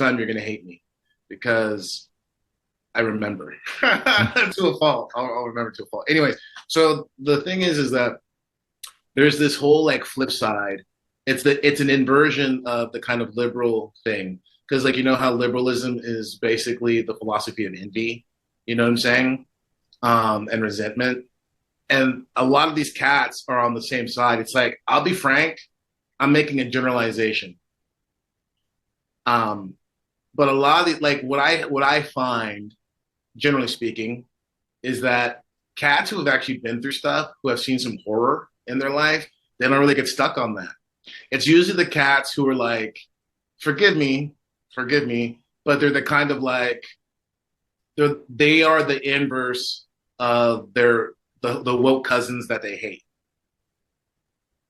time you're gonna hate me because I remember to a fault. I'll remember to a fault. Anyways, so the thing is that there's this whole like flip side. It's an inversion of the kind of liberal thing because like you know how liberalism is basically the philosophy of envy. You know what I'm saying? And resentment. And a lot of these cats are on the same side. It's like I'll be frank, I'm making a generalization. Um, but a lot of the, like what I find, generally speaking, is that cats who have actually been through stuff, who have seen some horror in their life, they don't really get stuck on that. It's usually the cats who are like, forgive me, but they're the kind of like they are the inverse of the woke cousins that they hate.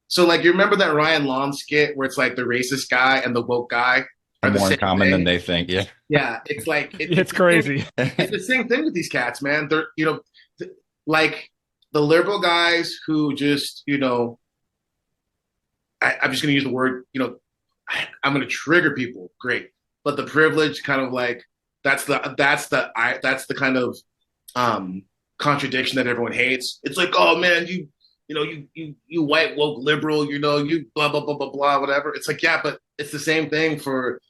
So like you remember that Ryan Long skit where it's like the racist guy and the woke guy are the More in same common than thing? they think. Yeah. Yeah, it's like It's crazy. it's the same thing with these cats, man. They're like the liberal guys who just I'm just gonna use the word I'm gonna trigger people. Great, but the privilege kind of like that's the kind of um contradiction that everyone hates. It's like, oh man, you white woke liberal, you blah blah blah blah blah whatever. It's like, yeah, but it's the same thing for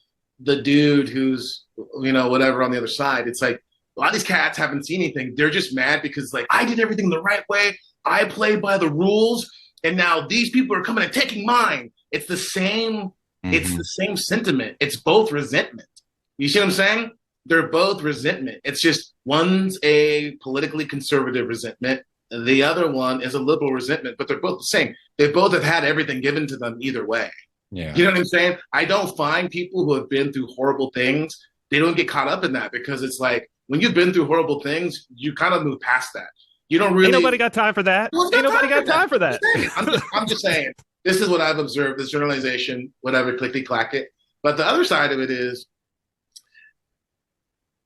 the dude who's whatever on the other side. It's like a lot of these cats haven't seen anything. They're just mad because like I did everything the right way. I played by the rules, and now these people are coming and taking mine. It's the same. It's Hmm. the same sentiment. It's both resentment. You see what I'm saying? They're both resentment. It's just one's a politically conservative resentment, and the other one is a liberal resentment, but they're both the same. They both have had everything given to them either way. Yeah. You know what I'm saying? I don't find people who have been through horrible things, they don't get caught up in that because it's like when you've been through horrible things, you kind of move past that. You don't Ain't really. nobody got time for that. Well, it's Ain't not nobody time for got that. time for that. I'm just saying. This is what I've observed. This generalization, whatever, clickety clack it. But the other side of it is,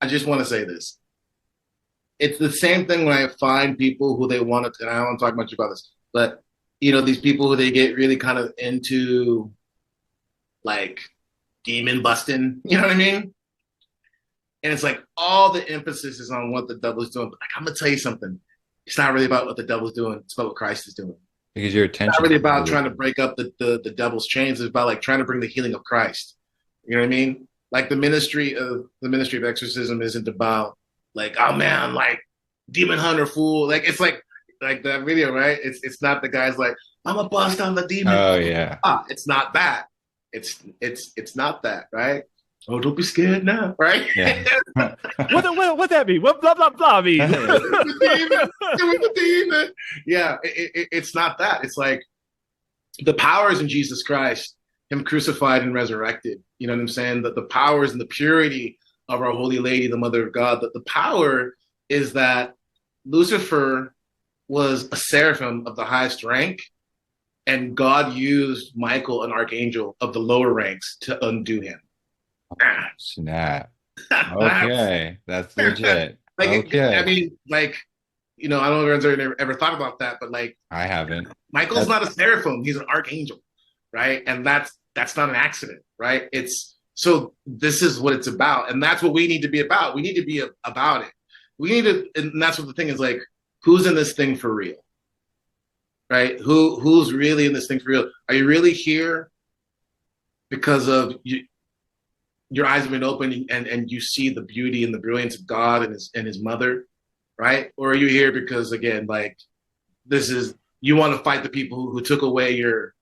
I just want to say this. It's the same thing when I find people who they want to, and I don't want to talk much about this, but these people who they get really kind of into like demon busting. You know what I mean? And it's like all the emphasis is on what the devil's doing. But like, I'm gonna tell you something. It's not really about what the devil's doing. It's about what Christ is doing. Because your It's not attention. really about trying to break up the devil's chains. It's about like trying to bring the healing of Christ. You know what I mean? Like the ministry of exorcism isn't about like, oh man, like demon hunter fool. Like it's like that video, right? It's not the guys like, I'm a bust on the demon. Oh yeah. It's not that. It's not that, right? Oh, don't be scared now, right? Yeah. What that mean? What blah blah blah mean? The demon, doing the demon. Yeah, it's not that. It's like the power is in Jesus Christ, Him crucified and resurrected. You know what I'm saying? That the power is in the purity of our Holy Lady, the Mother of God. That the power is that Lucifer was a seraphim of the highest rank, and God used Michael, an archangel of the lower ranks, to undo him. Snap. Okay. That's legit. I Okay. mean, like, I don't know if anyone's ever thought about that, but like, I haven't. Michael's That's not a seraphim; he's an archangel, right? And that's not an accident, right? It's so this is what it's about, and that's what we need to be about. We need to be about it. We need to, and that's what the thing is like. Who's in this thing for real, right? Who's really in this thing for real? Are you really here because of you? Your eyes have been opened and you see the beauty and the brilliance of God and his mother, right? Or are you here because again, like this is you want to fight the people who took away your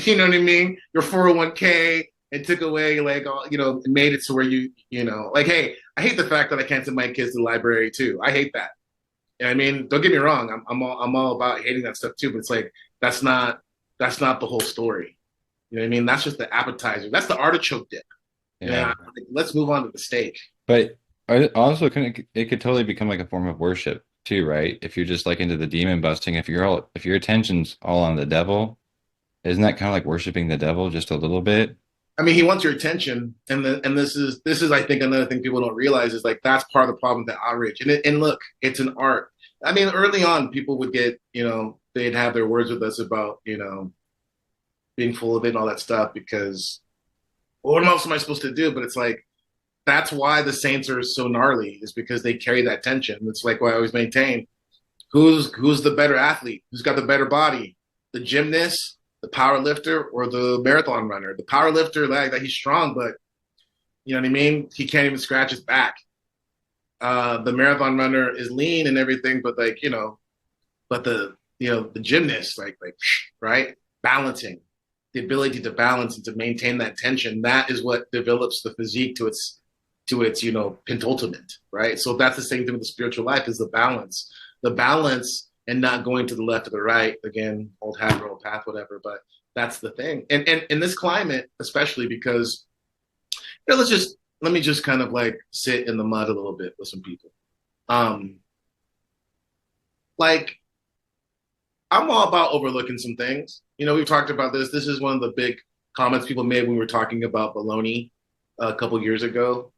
you know what I mean? Your 401k and took away like all made it to where like, hey, I hate the fact that I can't send my kids to the library too. I hate that. I mean, don't get me wrong, I'm all about hating that stuff too, but it's like that's not the whole story. You know what I mean? That's just the appetizer. That's the artichoke dip. yeah. Yeah, let's move on to the steak. But also it could totally become like a form of worship too, right? If you're just like into the demon busting, if your attention's all on the devil, isn't that kind of like worshiping the devil just a little bit? I mean, he wants your attention, and this is I think another thing people don't realize is like that's part of the problem with the outrage. And look, it's an art. I mean, early on, people would get they'd have their words with us about being full of it and all that stuff because well, what else am I supposed to do? But it's like that's why the Saints are so gnarly, is because they carry that tension. It's like what I always maintain. Who's the better athlete? Who's got the better body? The gymnast, the power lifter, or the marathon runner? The power lifter, like that, he's strong, but you know what I mean? He can't even scratch his back. The marathon runner is lean and everything, but like, but the gymnast, right? Balancing, the ability to balance and to maintain that tension, that is what develops the physique to its pentultimate, right? So that's the same thing with the spiritual life, is the balance and not going to the left or the right. Again, old habit, old path, whatever. But that's the thing. And in this climate, especially because let me just kind of like sit in the mud a little bit with some people. Like, I'm all about overlooking some things. We've talked about this. This is one of the big comments people made when we were talking about baloney a couple years ago.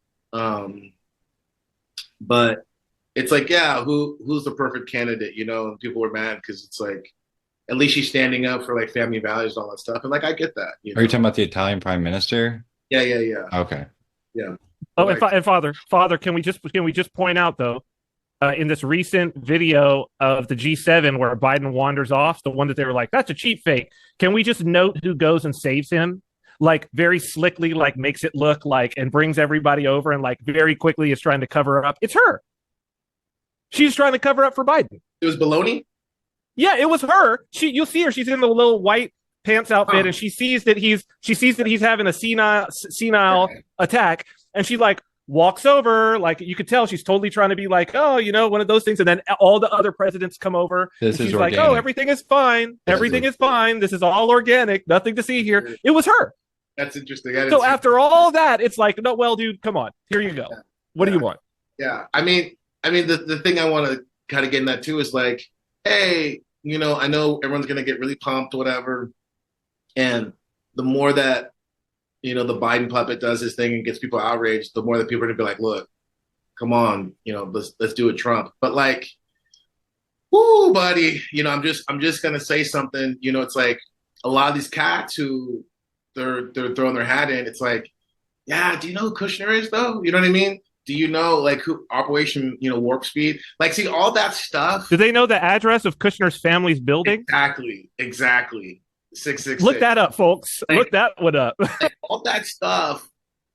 But it's like, yeah, who's the perfect candidate? People were mad because it's like, at least she's standing up for like family values and all that stuff. And like, I get that. Are you talking about the Italian prime minister? Yeah. Okay. Yeah. Oh, Like, and Father, can we just point out though, in this recent video of the G7 where Biden wanders off, the one that they were like, that's a cheap fake. Can we just note who goes and saves him? Like very slickly, like makes it look like, and brings everybody over, and like very quickly is trying to cover up. It's her. She's trying to cover up for Biden. it was baloney. Yeah, it was her. You'll see her. She's in the little white pants outfit, and she sees that he's having a senile attack, and she like walks over, like you could tell she's totally trying to be like, oh, one of those things. And then all the other presidents come over. This and is she's like, organic. oh, everything is fine. Everything is fine. This is all organic. Nothing to see here. It was her. That's interesting. So after all that, it's like, no, well, dude, come on. Here you go. What do you want? Yeah. I mean, the thing I want to kind of get in that too is like, hey, I know everyone's going to get really pumped, whatever. And the more that, the Biden puppet does his thing and gets people outraged, the more that people are going to be like, look, come on, let's do it, Trump. But like, whoo, buddy, I'm just going to say something. It's like a lot of these cats who they're throwing their hat in. It's like, yeah, do you know who Kushner is though? You know what I mean? Do you know like who Operation, Warp Speed? Like, see all that stuff. Do they know the address of Kushner's family's building? Exactly. 666. Look that up, folks. Look that one up. All that stuff.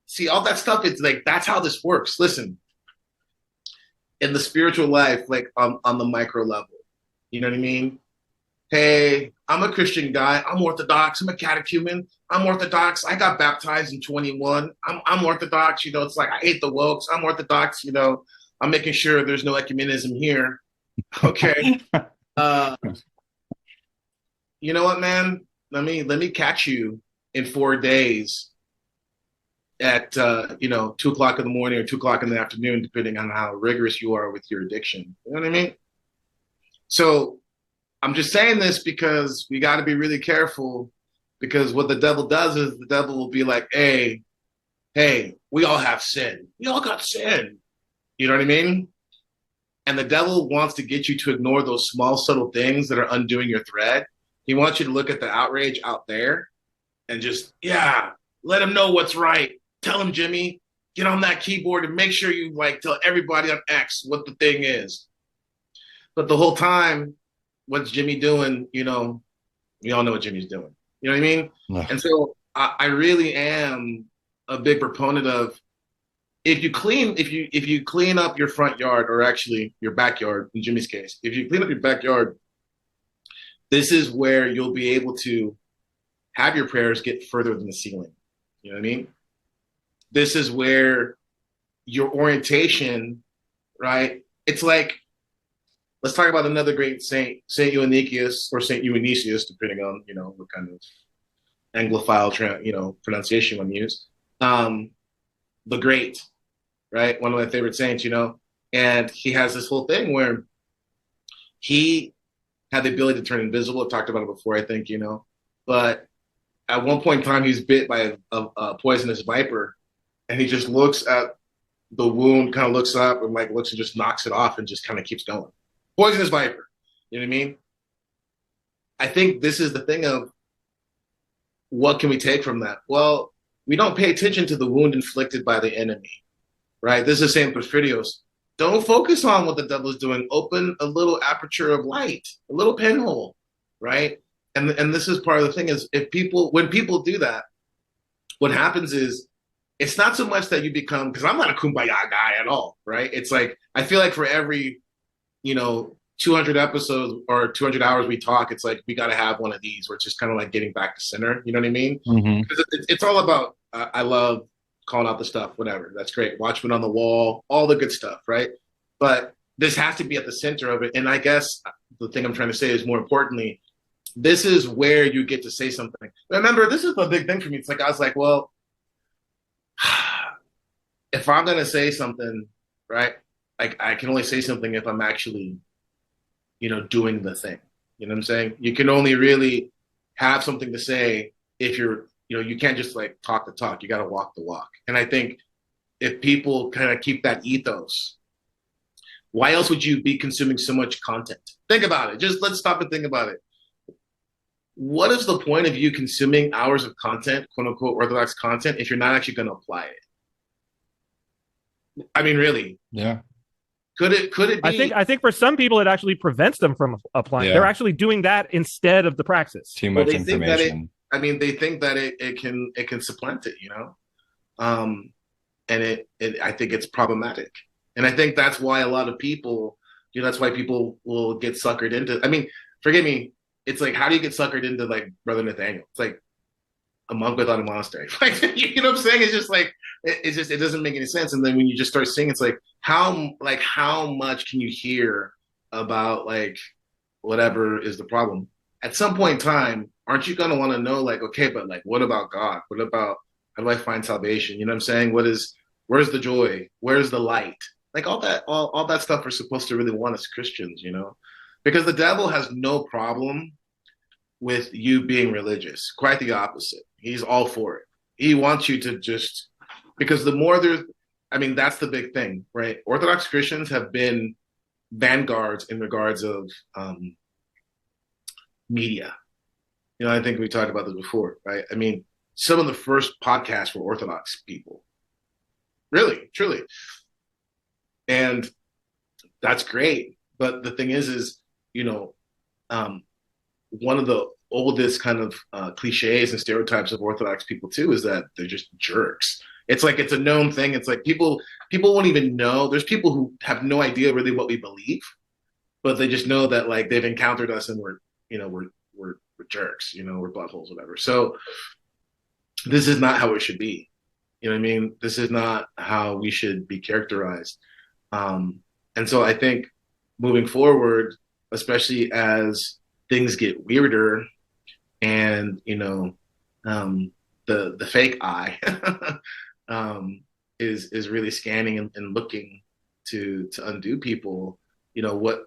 See, all that stuff. It's like, that's how this works. Listen, in the spiritual life, like on the micro level, you know what I mean? Hey, I'm a Christian guy. I'm Orthodox. I'm a catechumen. I'm Orthodox. I got baptized in 21. I'm Orthodox. It's like, I hate the wokes. I'm Orthodox. I'm making sure there's no ecumenism here. Okay. You know what, man? Let me catch you in 4 days at 2:00 in the morning or 2:00 in the afternoon, depending on how rigorous you are with your addiction. You know what I mean? So I'm just saying this because we got to be really careful, because what the devil does is the devil will be like, hey, we all have sin. We all got sin. You know what I mean? And the devil wants to get you to ignore those small, subtle things that are undoing your thread. He wants you to look at the outrage out there and just, let him know what's right. Tell him, Jimmy, get on that keyboard and make sure you like tell everybody on X what the thing is. But the whole time, what's Jimmy doing? We all know what Jimmy's doing. You know what I mean? No. And so I really am a big proponent of, if you clean up your front yard, or actually your backyard, in Jimmy's case, if you clean up your backyard, this is where you'll be able to have your prayers get further than the ceiling. You know what I mean? This is where your orientation, right? It's like, let's talk about another great saint, Saint Eutychius, or Saint Eutychius, depending on, what kind of Anglophile, pronunciation one use. The Great, right? One of my favorite saints, and he has this whole thing where he had the ability to turn invisible. I've talked about it before, I think, but at one point in time, he's bit by a poisonous viper, and he just looks at the wound, kind of looks up and like looks and just knocks it off and just kind of keeps going. Poisonous viper. You know what I mean? I think this is the thing of, what can we take from that? Well, we don't pay attention to the wound inflicted by the enemy. right? This is the same with Perfidios. Don't focus on what the devil is doing. Open a little aperture of light, a little pinhole, right? And this is part of the thing is when people do that, what happens is it's not so much that you become, because I'm not a kumbaya guy at all, right? It's like I feel like for every 200 episodes or 200 hours we talk, it's like we got to have one of these where it's just kind of like getting back to center. You know what I mean? Mm-hmm. Because it's all about I love calling out the stuff, whatever. That's great. Watchmen on the Wall, all the good stuff, right? But this has to be at the center of it. And I guess the thing I'm trying to say is more importantly, this is where you get to say something. Remember, this is the big thing for me. It's like I was like, well, if I'm gonna say something, right? Like I can only say something if I'm actually, doing the thing. You know what I'm saying? You can only really have something to say if you're, you can't just like talk the talk. You got to walk the walk. And I think if people kind of keep that ethos, why else would you be consuming so much content? Think about it. Just let's stop and think about it. What is the point of you consuming hours of content, quote unquote, orthodox content, if you're not actually going to apply it? I mean, really? Yeah. Could it be? I think for some people it actually prevents them from applying. Yeah. They're actually doing that instead of the praxis. Too much they think that information. they think that it can supplant it, and I think it's problematic, and I think that's why a lot of people, that's why people will get suckered into. I mean, forgive me, it's like how do you get suckered into like Brother Nathaniel? It's like a monk without a monastery. Like, you know what I'm saying? It's just like it doesn't make any sense. And then when you just start seeing, it's like how much can you hear about like whatever is the problem? At some point in time, aren't you gonna want to know like, okay, but like what about God? What about how do I find salvation? You know what I'm saying? Where's the joy? Where's the light? Like all that stuff we're supposed to really want as Christians, because the devil has no problem with you being religious. Quite the opposite. He's all for it. He wants you to just, because the more that's the big thing, right? Orthodox Christians have been vanguards in regards of media. I think we talked about this before, right? I mean, some of the first podcasts were Orthodox people. Really, truly. And that's great. But the thing is, one of the oldest kind of cliches and stereotypes of Orthodox people too is that they're just jerks. It's like it's a known thing. It's like people won't even know. There's people who have no idea really what we believe, but they just know that like they've encountered us and we're jerks. We're buttholes, whatever. So this is not how it should be. You know what I mean? This is not how we should be characterized. And so I think moving forward, especially as things get weirder and the fake eye is really scanning and looking to undo people. What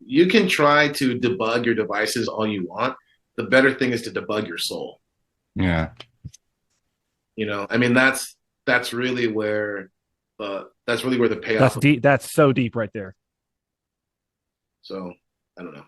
you can try to debug your devices all you want. The better thing is to debug your soul. Yeah. I mean that's really where the payoff. That's deep. That's so deep right there. So I don't know.